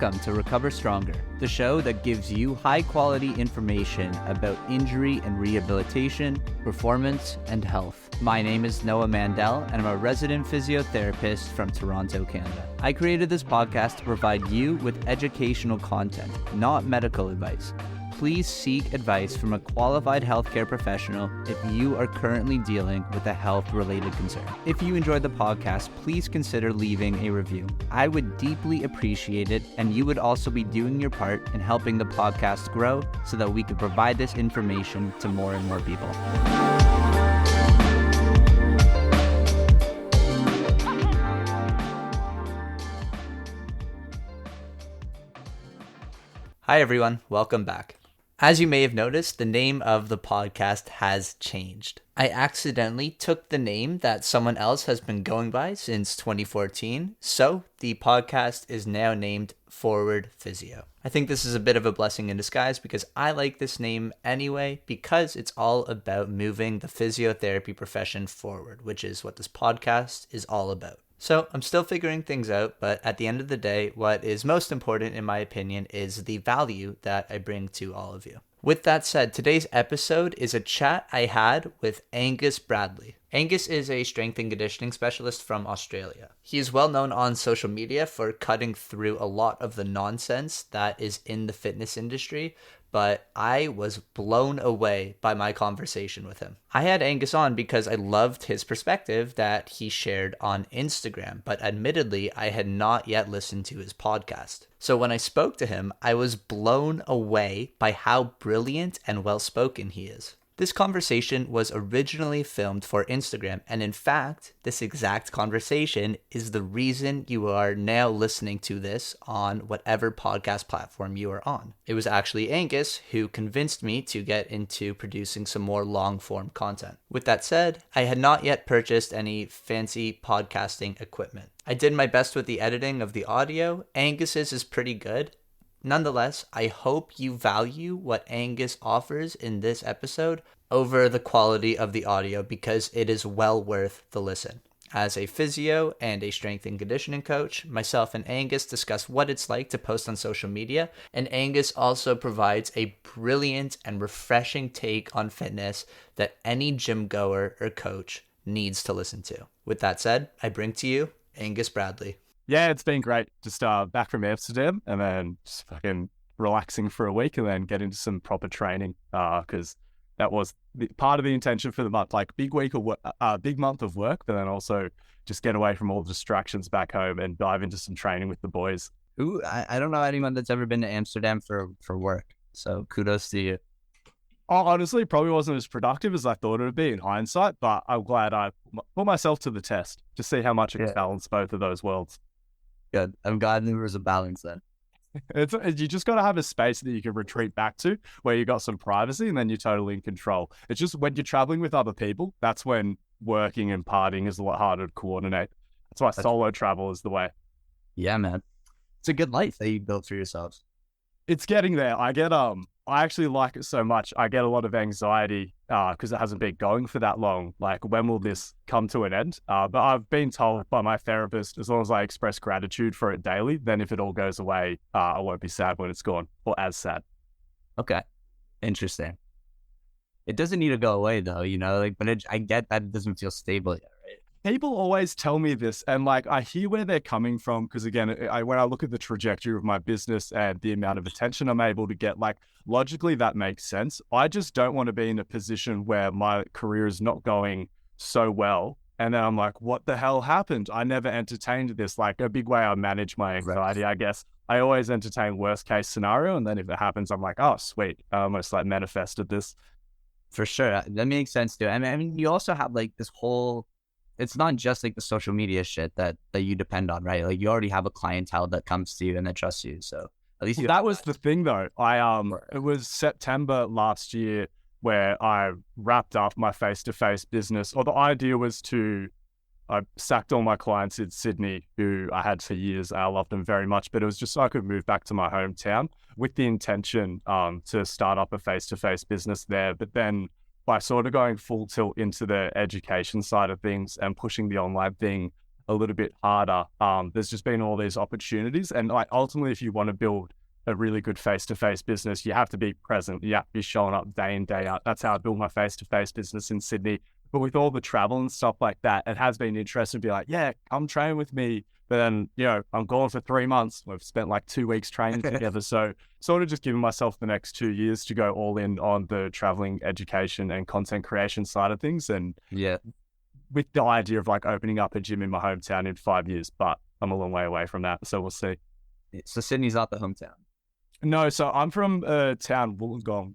Welcome to Recover Stronger, the show that gives you high-quality information about injury and rehabilitation, performance, and health. My name is Noah Mandel, and I'm a resident physiotherapist from Toronto, Canada. I created this podcast to provide you with educational content, not medical advice. Please seek advice from a qualified healthcare professional if you are currently dealing with a health-related concern. If you enjoyed the podcast, please consider leaving a review. I would deeply appreciate it, and you would also be doing your part in helping the podcast grow so that we could provide this information to more and more people. Hi everyone, welcome back. As you may have noticed, the name of the podcast has changed. I accidentally took the name that someone else has been going by since 2014, so the podcast is now named Forward Physio. I think this is a bit of a blessing in disguise because I like this name anyway because it's all about moving the physiotherapy profession forward, which is what this podcast is all about. So I'm still figuring things out, but at the end of the day, what is most important in my opinion is the value that I bring to all of you. With that said, today's episode is a chat I had with Angus Bradley. Angus is a strength and conditioning specialist from Australia. He is well known on social media for cutting through a lot of the nonsense that is in the fitness industry, but I was blown away by my conversation with him. I had Angus on because I loved his perspective that he shared on Instagram, but admittedly, I had not yet listened to his podcast. So when I spoke to him, I was blown away by how brilliant and well-spoken he is. This conversation was originally filmed for Instagram, and in fact, this exact conversation is the reason you are now listening to this on whatever podcast platform you are on. It was actually Angus who convinced me to get into producing some more long-form content. With that said, I had not yet purchased any fancy podcasting equipment. I did my best with the editing of the audio. Angus's is pretty good. Nonetheless, I hope you value what Angus offers in this episode over the quality of the audio because it is well worth the listen. As a physio and a strength and conditioning coach, myself and Angus discuss what it's like to post on social media, and Angus also provides a brilliant and refreshing take on fitness that any gym goer or coach needs to listen to. With that said, I bring to you Angus Bradley. Yeah, it's been great. Just back from Amsterdam and then just fucking relaxing for a week and then get into some proper training because that was part of the intention for the month. Like big month of work, but then also just get away from all the distractions back home and dive into some training with the boys. Ooh, I don't know anyone that's ever been to Amsterdam for work, so kudos to you. Oh, honestly, probably wasn't as productive as I thought it would be in hindsight, but I'm glad I put myself to the test to see how much I can balance both of those worlds. Good. I'm glad there was a balance then. You just got to have a space that you can retreat back to where you got some privacy and then you're totally in control. It's just when you're traveling with other people, that's when working and partying is a lot harder to coordinate. That's why solo travel is the way. Yeah, man. It's a good life that you built for yourselves. It's getting there. I actually like it so much. I get a lot of anxiety because it hasn't been going for that long. Like, when will this come to an end? But I've been told by my therapist, as long as I express gratitude for it daily, then if it all goes away, I won't be sad when it's gone, or as sad. Okay. Interesting. It doesn't need to go away though, but I get that it doesn't feel stable yet, right? People always tell me this, and I hear where they're coming from, because again, when I look at the trajectory of my business and the amount of attention I'm able to get, logically that makes sense. I just don't want to be in a position where my career is not going so well, and then I'm like, what the hell happened? I never entertained this. A big way I manage my anxiety, I guess. I always entertain worst case scenario, and then if it happens, I'm like, oh, sweet. I almost manifested this. For sure. That makes sense too. I mean, you also have this whole... It's not just the social media shit that you depend on, right? You already have a clientele that comes to you and that trusts you. So at least that was the thing though. It was September last year where I wrapped up my face-to-face business. Or the idea was I sacked all my clients in Sydney who I had for years. I loved them very much, but it was just so I could move back to my hometown with the intention to start up a face-to-face business there. But then by sort of going full tilt into the education side of things and pushing the online thing, a little bit harder. There's just been all these opportunities. And like ultimately, if you want to build a really good face-to-face business, you have to be present. You have to be showing up day in, day out. That's how I built my face-to-face business in Sydney. But with all the travel and stuff like that, it has been interesting to be like, yeah, come train with me. But then, I'm gone for 3 months. We've spent like 2 weeks training together. So sort of just giving myself the next 2 years to go all in on the traveling, education and content creation side of things. And Yeah. with the idea of like opening up a gym in my hometown in 5 years, but I'm a long way away from that. So we'll see. So Sydney's not the hometown. No, so I'm from a town, Wollongong,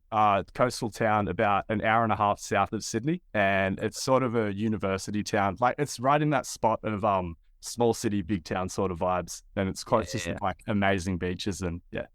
coastal town about an hour and a half south of Sydney, and it's sort of a university town. Like it's right in that spot of small city, big town sort of vibes, and it's close to some like amazing beaches and yeah.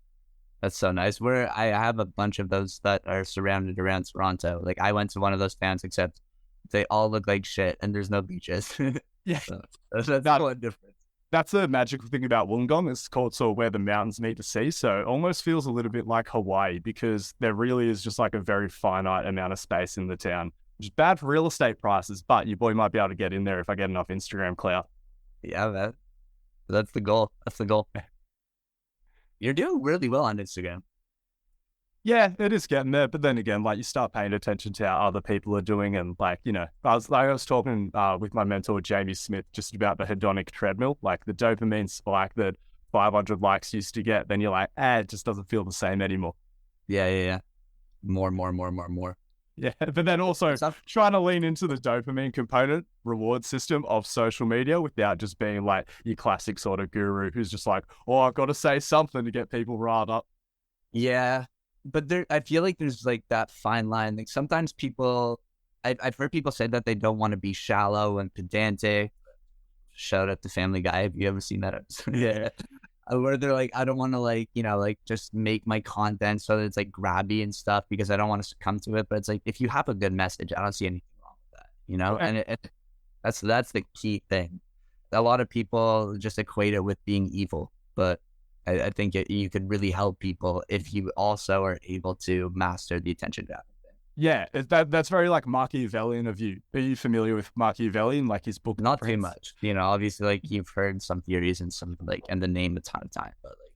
That's so nice. Where I have a bunch of those that are surrounded around Toronto. Like I went to one of those towns, except they all look like shit and there's no beaches. Yeah, so that's one difference. That's the magical thing about Wollongong. It's called sort of where the mountains meet the sea. So it almost feels a little bit like Hawaii because there really is just like a very finite amount of space in the town, which is bad for real estate prices, but your boy might be able to get in there if I get enough Instagram clout. Yeah, that's the goal. That's the goal. You're doing really well on Instagram. Yeah, it is getting there. But then again, like you start paying attention to how other people are doing. And like, I was talking with my mentor, Jamie Smith, just about the hedonic treadmill, like the dopamine spike that 500 likes used to get. Then you're like, it just doesn't feel the same anymore. Yeah. More. Yeah. But then also trying to lean into the dopamine component reward system of social media without just being like your classic sort of guru who's just like, I've got to say something to get people riled up. Yeah. But I feel like there's like that fine line. Like sometimes I've heard people say that they don't want to be shallow and pedantic. Shout out to Family Guy. Have you ever seen that episode? Yeah. Where they're like, I don't want to like just make my content so that it's like grabby and stuff because I don't want to succumb to it. But it's like, if you have a good message, I don't see anything wrong with that, and that's the key thing. A lot of people just equate it with being evil, but I think you could really help people if you also are able to master the attention grabbing thing. Yeah, that's very like Machiavellian of you. Are you familiar with Machiavellian, like his book? Not too much, obviously like you've heard some theories and some and the name a ton of time, but like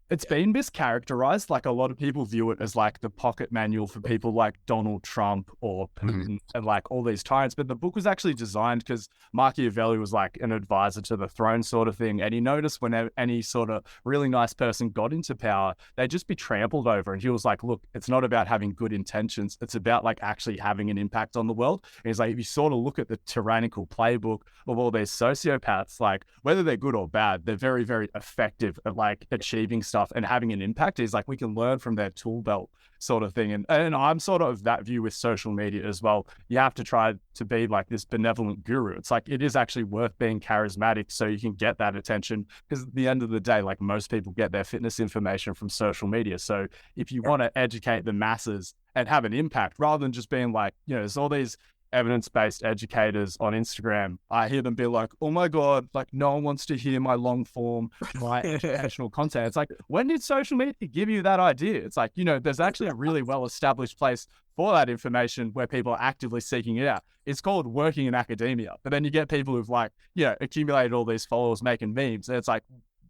it's been mischaracterized. Like a lot of people view it as like the pocket manual for people like Donald Trump or Putin and like all these tyrants. But the book was actually designed because Machiavelli was like an advisor to the throne sort of thing. And he noticed whenever any sort of really nice person got into power, they'd just be trampled over. And he was like, look, it's not about having good intentions. It's about like actually having an impact on the world. And he's like, if you sort of look at the tyrannical playbook of all these sociopaths, like whether they're good or bad, they're very, very effective at like achieving stuff and having an impact. Is like we can learn from their tool belt sort of thing. And I'm sort of that view with social media as well. You have to try to be like this benevolent guru. It's like it is actually worth being charismatic so you can get that attention, because at the end of the day, like most people get their fitness information from social media. So if you want to educate the masses and have an impact rather than just being like, there's all these evidence-based educators on Instagram. I hear them be like, oh my God, like no one wants to hear my long form, my educational content. It's like, when did social media give you that idea? It's like, there's actually a really well-established place for that information where people are actively seeking it out. It's called working in academia. But then you get people who've like, accumulated all these followers making memes. And it's like,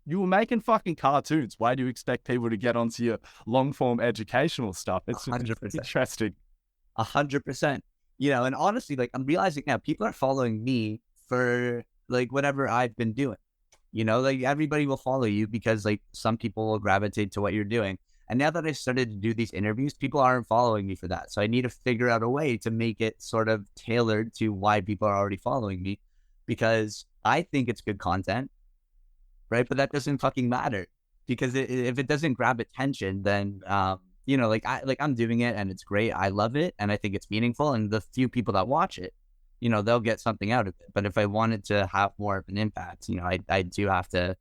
you were making fucking cartoons. Why do you expect people to get onto your long form educational stuff? It's 100%. Interesting. 100%. And honestly, like I'm realizing now people are following me for like whatever I've been doing, like everybody will follow you because like some people will gravitate to what you're doing. And now that I started to do these interviews, people aren't following me for that. So I need to figure out a way to make it sort of tailored to why people are already following me, because I think it's good content, right? But that doesn't fucking matter, because if it doesn't grab attention, then, I'm doing it and it's great. I love it. And I think it's meaningful. And the few people that watch it, they'll get something out of it. But if I wanted to have more of an impact, I do have to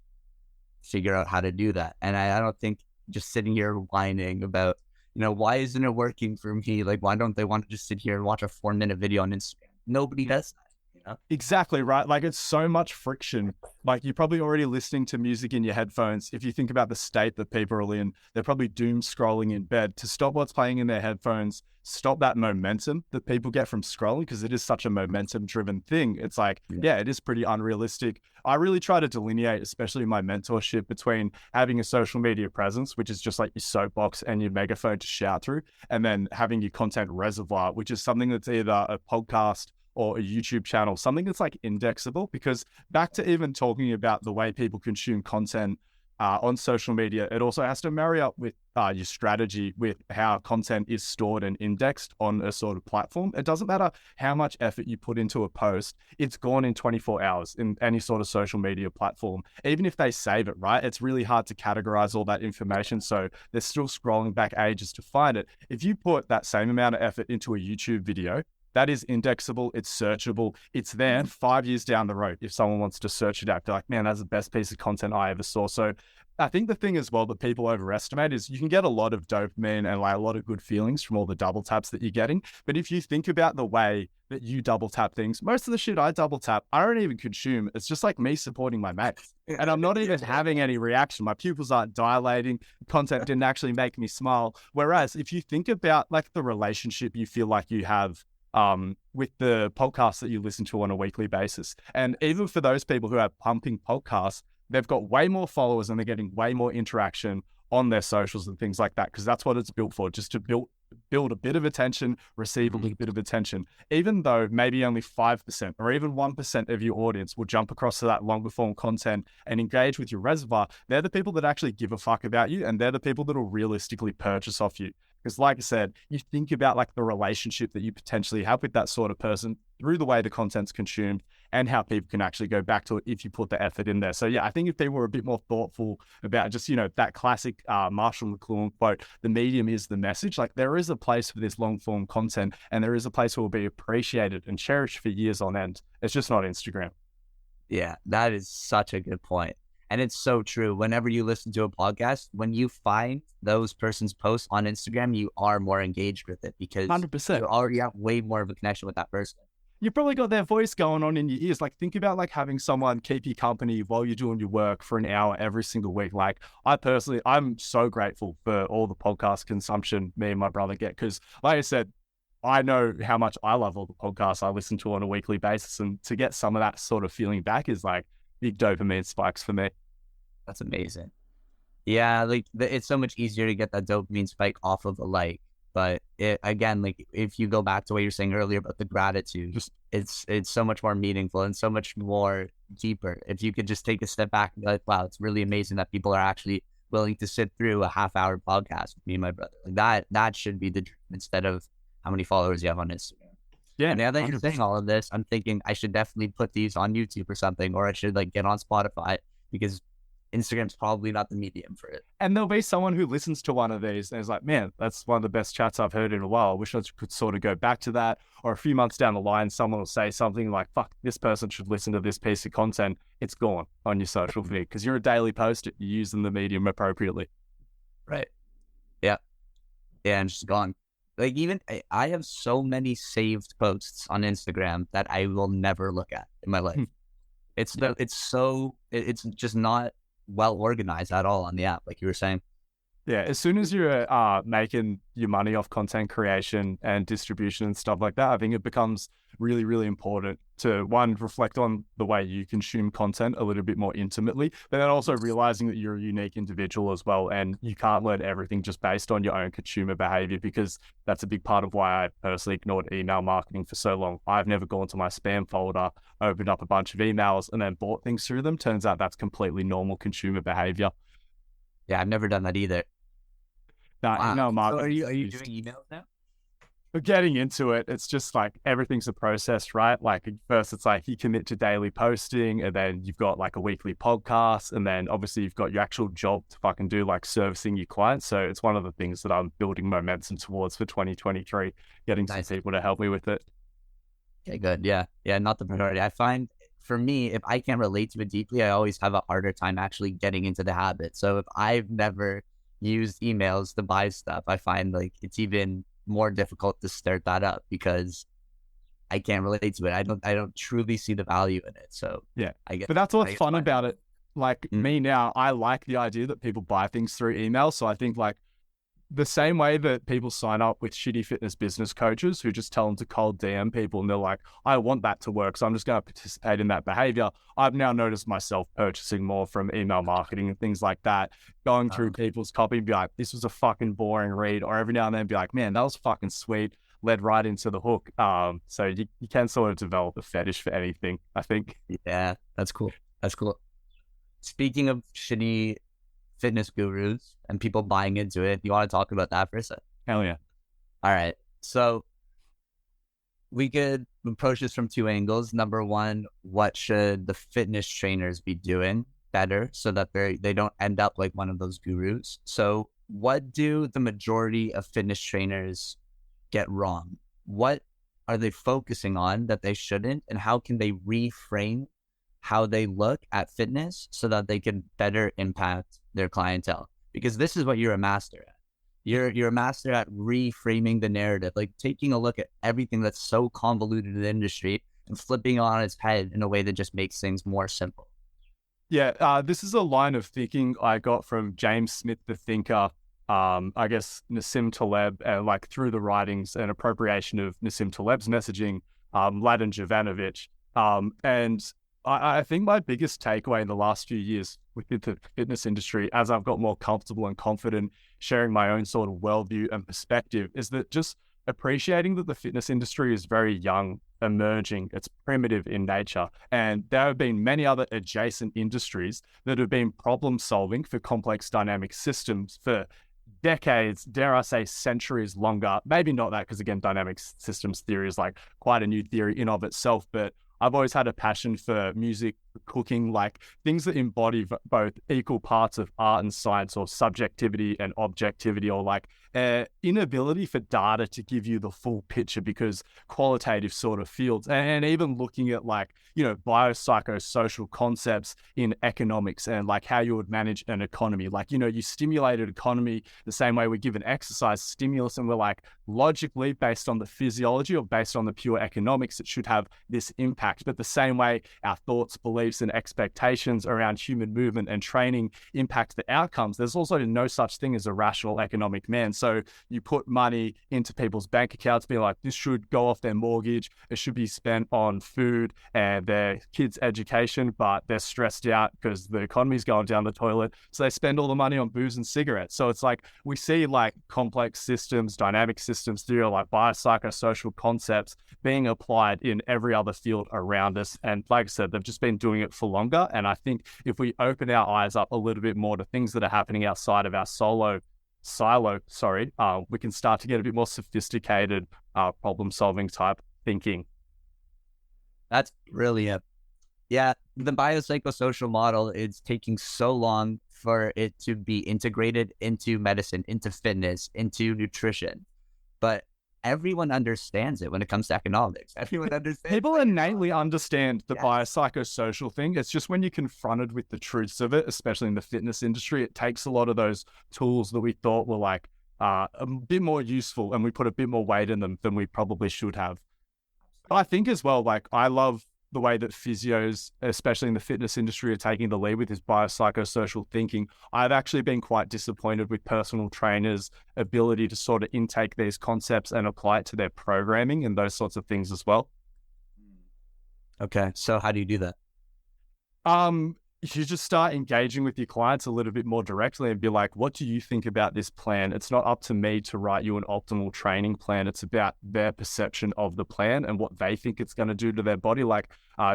figure out how to do that. And I don't think just sitting here whining about, why isn't it working for me? Like, why don't they want to just sit here and watch a 4-minute video on Instagram? Nobody does that. Exactly, right? Like it's so much friction. Like you're probably already listening to music in your headphones. If you think about the state that people are in, they're probably doom scrolling in bed. To stop what's playing in their headphones, stop that momentum that people get from scrolling, because it is such a momentum driven thing. It's like, yeah, it is pretty unrealistic. I really try to delineate, especially in my mentorship, between having a social media presence, which is just like your soapbox and your megaphone to shout through, and then having your content reservoir, which is something that's either a podcast or a YouTube channel, something that's like indexable. Because back to even talking about the way people consume content on social media, it also has to marry up with your strategy with how content is stored and indexed on a sort of platform. It doesn't matter how much effort you put into a post, it's gone in 24 hours in any sort of social media platform. Even if they save it, right? It's really hard to categorize all that information. So they're still scrolling back ages to find it. If you put that same amount of effort into a YouTube video, that is indexable, it's searchable, it's there 5 years down the road. If someone wants to search it out, they're like, man, that's the best piece of content I ever saw. So I think the thing as well that people overestimate is you can get a lot of dopamine and like a lot of good feelings from all the double taps that you're getting. But if you think about the way that you double tap things, most of the shit I double tap, I don't even consume. It's just like me supporting my mates. And I'm not even having any reaction. My pupils aren't dilating. Content didn't actually make me smile. Whereas if you think about like the relationship you feel like you have with the podcasts that you listen to on a weekly basis. And even for those people who are pumping podcasts, they've got way more followers and they're getting way more interaction on their socials and things like that, because that's what it's built for, just to build a bit of attention, receive a little bit of attention. Even though maybe only 5% or even 1% of your audience will jump across to that longer form content and engage with your reservoir, they're the people that actually give a fuck about you, and they're the people that will realistically purchase off you. Because like I said, you think about like the relationship that you potentially have with that sort of person through the way the content's consumed and how people can actually go back to it if you put the effort in there. So yeah, I think if people were a bit more thoughtful about just, that classic Marshall McLuhan quote, the medium is the message, like there is a place for this long form content and there is a place where it will be appreciated and cherished for years on end. It's just not Instagram. Yeah, that is such a good point. And it's so true. Whenever you listen to a podcast, when you find those person's posts on Instagram, you are more engaged with it because 100%. you already have way more of a connection with that person. You probably got their voice going on in your ears. Like think about like having someone keep you company while you're doing your work for an hour every single week. Like I'm so grateful for all the podcast consumption me and my brother get. Because like I said, I know how much I love all the podcasts I listen to on a weekly basis. And to get some of that sort of feeling back is like big dopamine spikes for me. That's amazing. Yeah, like it's so much easier to get that dopamine spike off of a like. But again, like if you go back to what you were saying earlier about the gratitude, it's so much more meaningful and so much more deeper. If you could just take a step back and be like, wow, it's really amazing that people are actually willing to sit through a half-hour podcast with me and my brother. Like that should be the dream instead of how many followers you have on Instagram. Yeah. And now that you're saying all of this, I'm thinking I should definitely put these on YouTube or something, or I should like get on Spotify because Instagram's probably not the medium for it. And there'll be someone who listens to one of these and is like, man, that's one of the best chats I've heard in a while. I wish I could sort of go back to that. Or a few months down the line, someone will say something like, fuck, this person should listen to this piece of content. It's gone on your social feed because you're a daily poster. You're using the medium appropriately. Right. Yeah. Yeah, and just gone. Like even I have so many saved posts on Instagram that I will never look at in my life. It's just not well organized at all on the app, like you were saying. Yeah, as soon as you're making your money off content creation and distribution and stuff like that, I think it becomes really, really important to, one, reflect on the way you consume content a little bit more intimately, but then also realizing that you're a unique individual as well, and you can't learn everything just based on your own consumer behavior, because that's a big part of why I personally ignored email marketing for so long. I've never gone to my spam folder, opened up a bunch of emails, and then bought things through them. Turns out that's completely normal consumer behavior. Yeah, I've never done that either. Wow. Email marketing. So are you doing emails now? We're getting into it. It's just like everything's a process, right? Like first it's like you commit to daily posting, and then you've got like a weekly podcast, and then obviously you've got your actual job to fucking do, like servicing your clients. So it's one of the things that I'm building momentum towards for 2023, getting some people to help me with it. Okay, good. Yeah, not the priority. I find for me, if I can't relate to it deeply, I always have a harder time actually getting into the habit. So if I've never used emails to buy stuff, I find like it's even more difficult to start that up, because I can't relate to it. I don't truly see the value in it. So Yeah. I get, But that's what's I fun about it. Like Mm. me now, I like the idea that people buy things through email. So I think like the same way that people sign up with shitty fitness business coaches who just tell them to cold DM people and they're like, I want that to work, so I'm just going to participate in that behavior. I've now noticed myself purchasing more from email marketing and things like that, going through people's copy and be like, this was a fucking boring read, or every now and then be like, man, that was fucking sweet, led right into the hook. So you can sort of develop a fetish for anything, I think. Yeah, that's cool. That's cool. Speaking of shitty fitness gurus and people buying into it, you want to talk about that for a second? Hell yeah. All right. So we could approach this from two angles. Number one, what should the fitness trainers be doing better so that they don't end up like one of those gurus? So what do the majority of fitness trainers get wrong? What are they focusing on that they shouldn't? And how can they reframe how they look at fitness so that they can better impact their clientele? Because this is what you're a master at. You're a master at reframing the narrative, like taking a look at everything that's so convoluted in the industry and flipping it on its head in a way that just makes things more simple. Yeah, this is a line of thinking I got from James Smith, the thinker, I guess Nassim Taleb, and like through the writings and appropriation of Nassim Taleb's messaging, Mladen Jovanovic. And I think my biggest takeaway in the last few years within the fitness industry, as I've got more comfortable and confident sharing my own sort of worldview and perspective, is that just appreciating that the fitness industry is very young, emerging, it's primitive in nature. And there have been many other adjacent industries that have been problem solving for complex dynamic systems for decades, dare I say centuries longer. Maybe not that, because again, dynamic systems theory is like quite a new theory in of itself, but I've always had a passion for music, cooking, like things that embody both equal parts of art and science, or subjectivity and objectivity, or like inability for data to give you the full picture because qualitative sort of fields, and even looking at like, you know, biopsychosocial concepts in economics and like how you would manage an economy. Like, you know, you stimulate an economy the same way we give an exercise stimulus, and we're like, logically, based on the physiology or based on the pure economics, it should have this impact. But the same way our thoughts, beliefs, and expectations around human movement and training impact the outcomes, there's also no such thing as a rational economic man. So you put money into people's bank accounts, be like, this should go off their mortgage, it should be spent on food and their kids' education, but they're stressed out because the economy's going down the toilet, so they spend all the money on booze and cigarettes. So it's like we see like complex systems, dynamic systems theory, like biopsychosocial concepts being applied in every other field around us. And like I said, they've just been doing it for longer. And I think if we open our eyes up a little bit more to things that are happening outside of our silo, we can start to get a bit more sophisticated problem-solving type thinking. That's brilliant. Yeah, the biopsychosocial model is taking so long for it to be integrated into medicine, into fitness, into nutrition. But everyone understands it when it comes to economics. Everyone understands. People innately understand the biopsychosocial thing. It's just when you're confronted with the truths of it, especially in the fitness industry, it takes a lot of those tools that we thought were like a bit more useful, and we put a bit more weight in them than we probably should have. But I think as well, like, I love the way that physios, especially in the fitness industry, are taking the lead with this biopsychosocial thinking. I've actually been quite disappointed with personal trainers' ability to sort of intake these concepts and apply it to their programming and those sorts of things as well. Okay, so how do you do that? You just start engaging with your clients a little bit more directly and be like, what do you think about this plan? It's not up to me to write you an optimal training plan. It's about their perception of the plan and what they think it's going to do to their body. Like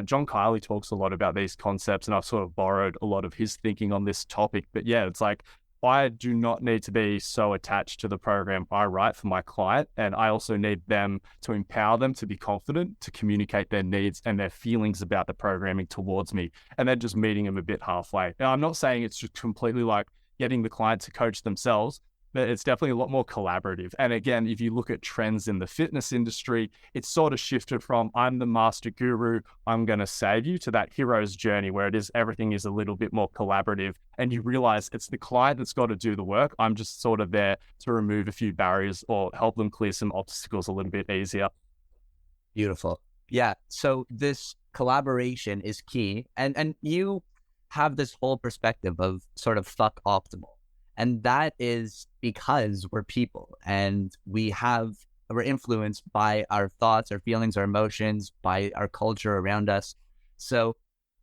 John Kiley talks a lot about these concepts, and I've sort of borrowed a lot of his thinking on this topic. But yeah, it's like, I do not need to be so attached to the program I write for my client. And I also need them to empower them to be confident, to communicate their needs and their feelings about the programming towards me. And then just meeting them a bit halfway. Now, I'm not saying it's just completely like getting the client to coach themselves, but it's definitely a lot more collaborative. And again, if you look at trends in the fitness industry, it's sort of shifted from I'm the master guru, I'm going to save you, to that hero's journey where everything is a little bit more collaborative. And you realize it's the client that's got to do the work. I'm just sort of there to remove a few barriers or help them clear some obstacles a little bit easier. Beautiful. Yeah. So this collaboration is key. And you have this whole perspective of sort of fuck optimal. And that is because we're people and we're influenced by our thoughts, our feelings, our emotions, by our culture around us. So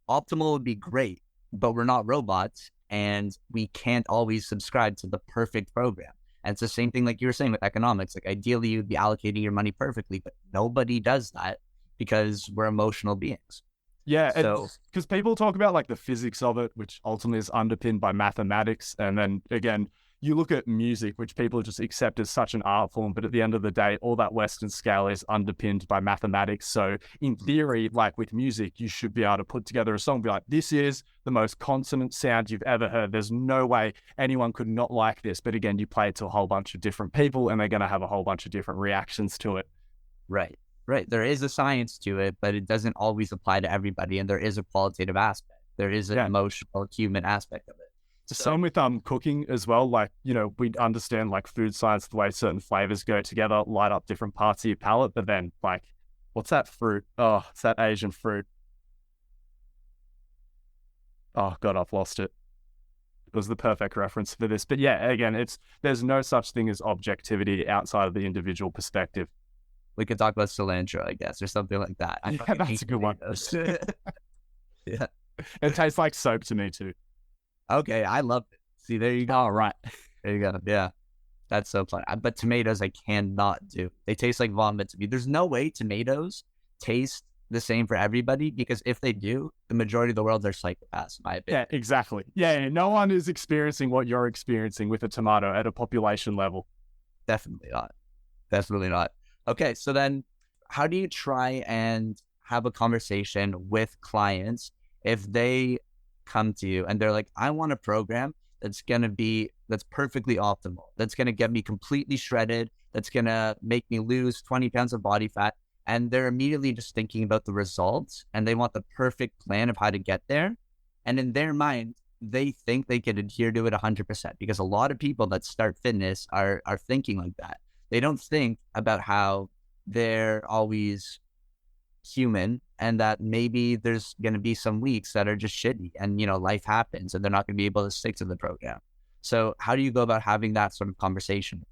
optimal would be great, but we're not robots and we can't always subscribe to the perfect program. And it's the same thing like you were saying with economics. Like ideally you'd be allocating your money perfectly, but nobody does that because we're emotional beings. Yeah, So because people talk about like the physics of it, which ultimately is underpinned by mathematics. And then again, you look at music, which people just accept as such an art form, but at the end of the day, all that Western scale is underpinned by mathematics. So in theory, like with music, you should be able to put together a song, be like, this is the most consonant sound you've ever heard. There's no way anyone could not like this. But again, you play it to a whole bunch of different people and they're going to have a whole bunch of different reactions to it. right. There is a science to it, but it doesn't always apply to everybody. And there is a qualitative aspect. There is an emotional, human aspect of it. Same with cooking as well. Like, you know, we understand like food science, the way certain flavors go together, light up different parts of your palate. But then like, what's that fruit? Oh, it's that Asian fruit. Oh God, I've lost it. It was the perfect reference for this. But yeah, again, there's no such thing as objectivity outside of the individual perspective. We could talk about cilantro, I guess, or something like that. Yeah, that's a good one. Yeah. It tastes like soap to me too. Okay, I love it. See, there you go. Oh, right. There you go. Yeah, that's so fun. But tomatoes, I cannot do. They taste like vomit to me. There's no way tomatoes taste the same for everybody because if they do, the majority of the world are psychopaths, in my opinion. Yeah, exactly. Yeah, no one is experiencing what you're experiencing with a tomato at a population level. Definitely not. Definitely not. Okay, so then how do you try and have a conversation with clients if they come to you and they're like, I want a program that's perfectly optimal, that's going to get me completely shredded, that's going to make me lose 20 pounds of body fat. And they're immediately just thinking about the results and they want the perfect plan of how to get there. And in their mind, they think they can adhere to it 100% because a lot of people that start fitness are thinking like that. They don't think about how they're always human and that maybe there's going to be some weeks that are just shitty and, you know, life happens and they're not going to be able to stick to the program. So how do you go about having that sort of conversation?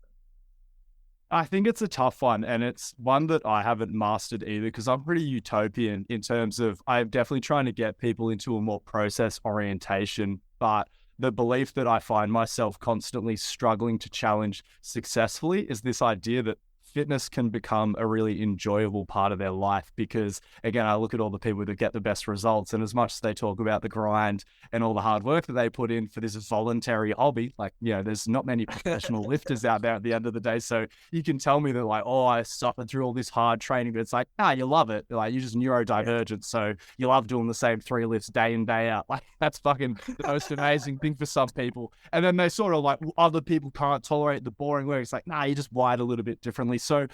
I think it's a tough one and it's one that I haven't mastered either because I'm pretty utopian in terms of I'm definitely trying to get people into a more process orientation, but the belief that I find myself constantly struggling to challenge successfully is this idea that fitness can become a really enjoyable part of their life because, again, I look at all the people that get the best results and as much as they talk about the grind and all the hard work that they put in for this voluntary hobby, like, you know, there's not many professional lifters out there at the end of the day. So you can tell me that like, oh, I suffered through all this hard training, but it's like, you love it. Like you're just neurodivergent. So you love doing the same 3 lifts day in, day out. Like that's fucking the most amazing thing for some people. And then they sort of like, other people can't tolerate the boring work. It's like, you're just wired a little bit differently. So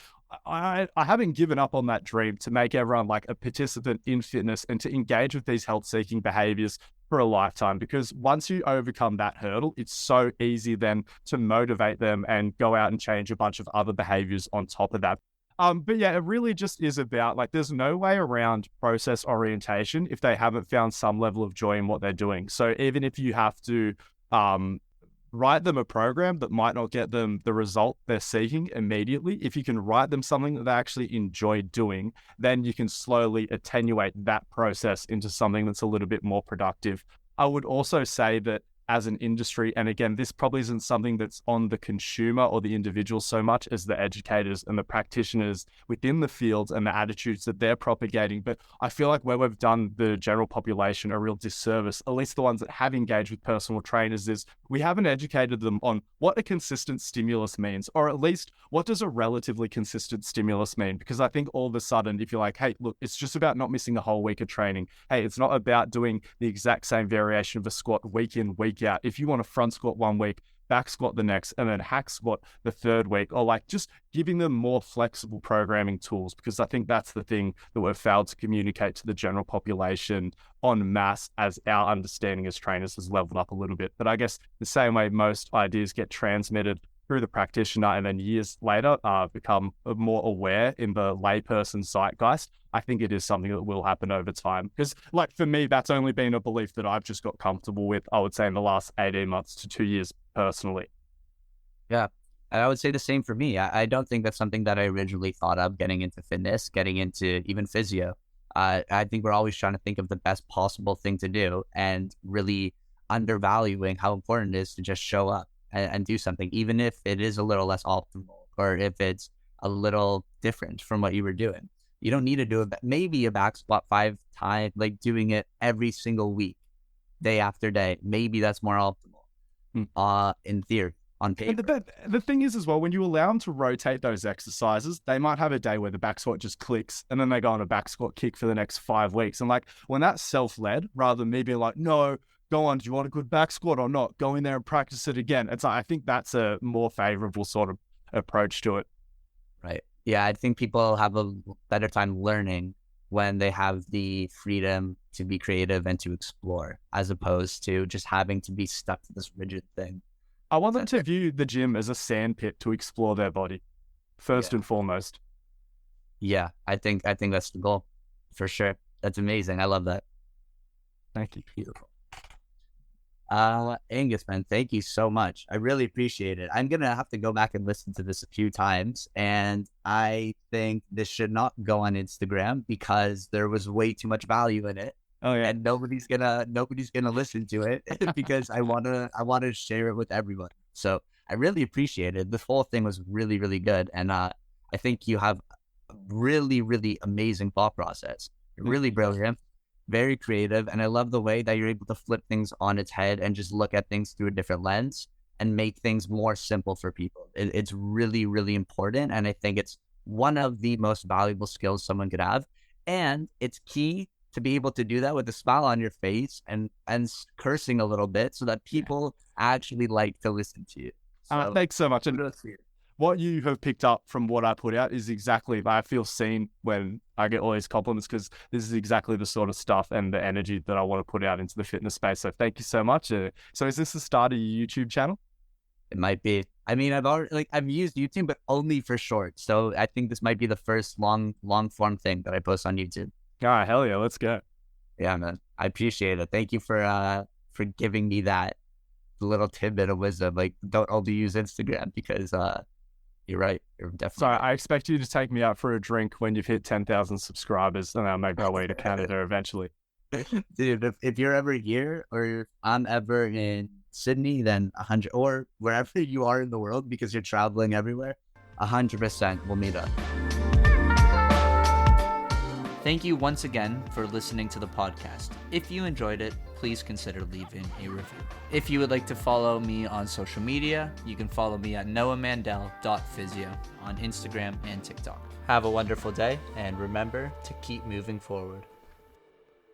I haven't given up on that dream to make everyone like a participant in fitness and to engage with these health-seeking behaviors for a lifetime. Because once you overcome that hurdle, it's so easy then to motivate them and go out and change a bunch of other behaviors on top of that. But yeah, it really just is about like, there's no way around process orientation if they haven't found some level of joy in what they're doing. So even if you have to, write them a program that might not get them the result they're seeking immediately. If you can write them something that they actually enjoy doing, then you can slowly attenuate that process into something that's a little bit more productive. I would also say that as an industry, and again, this probably isn't something that's on the consumer or the individual so much as the educators and the practitioners within the fields and the attitudes that they're propagating. But I feel like where we've done the general population a real disservice, at least the ones that have engaged with personal trainers, is we haven't educated them on what a consistent stimulus means, or at least what does a relatively consistent stimulus mean? Because I think all of a sudden, if you're like, hey, look, it's just about not missing a whole week of training. Hey, it's not about doing the exact same variation of a squat week in, week out. If you want to front squat 1 week, back squat the next, and then hack squat the 3rd week, or like just giving them more flexible programming tools, because I think that's the thing that we've failed to communicate to the general population en masse as our understanding as trainers has leveled up a little bit. But I guess the same way most ideas get transmitted through the practitioner and then years later become more aware in the layperson zeitgeist, I think it is something that will happen over time. Because like for me, that's only been a belief that I've just got comfortable with, I would say, in the last 18 months to 2 years personally. Yeah. And I would say the same for me. I don't think that's something that I originally thought of getting into fitness, getting into even physio. I think we're always trying to think of the best possible thing to do and really undervaluing how important it is to just show up and do something, even if it is a little less optimal or if it's a little different from what you were doing. You don't need to do maybe a back squat 5 times, like doing it every single week, day after day. Maybe that's more optimal in theory. On paper. The thing is as well, when you allow them to rotate those exercises, they might have a day where the back squat just clicks and then they go on a back squat kick for the next 5 weeks. And like when that's self-led, rather than me being like, no, go on, do you want a good back squat or not? Go in there and practice it again. It's like, I think that's a more favorable sort of approach to it. Right. Yeah, I think people have a better time learning when they have the freedom to be creative and to explore, as opposed to just having to be stuck to this rigid thing. I want them to view the gym as a sandpit to explore their body, first and foremost. Yeah, I think that's the goal, for sure. That's amazing. I love that. Thank you. Beautiful. Angus, man, thank you so much. I really appreciate it. I'm gonna have to go back and listen to this a few times, and I think this should not go on Instagram because there was way too much value in it. Oh yeah, and nobody's gonna listen to it because I wanna share it with everyone. So I really appreciate it. This whole thing was really, really good, and I think you have a really, really amazing thought process. You're really brilliant, very creative, and I love the way that you're able to flip things on its head and just look at things through a different lens and make things more simple for people. It's really, really important, and I think it's one of the most valuable skills someone could have, and it's key to be able to do that with a smile on your face and cursing a little bit so that people actually like to listen to you. So, thanks so much. And what you have picked up from what I put out is exactly, I feel seen when I get all these compliments because this is exactly the sort of stuff and the energy that I want to put out into the fitness space. So thank you so much. So is this the start of your YouTube channel? It might be. I mean, I've used YouTube, but only for shorts. So I think this might be the first long form thing that I post on YouTube. Ah, hell yeah, let's go. Yeah, man. I appreciate it. Thank you for giving me that little tidbit of wisdom. Like, don't only use Instagram because you're right. You're definitely Sorry, right. I expect you to take me out for a drink when you've hit 10,000 subscribers and I'll make my way to Canada eventually. Dude, if you're ever here or if I'm ever in Sydney, then 100, or wherever you are in the world because you're traveling everywhere, 100% we'll meet up. Thank you once again for listening to the podcast. If you enjoyed it, please consider leaving a review. If you would like to follow me on social media, you can follow me at noahmandel.physio on Instagram and TikTok. Have a wonderful day, and remember to keep moving forward.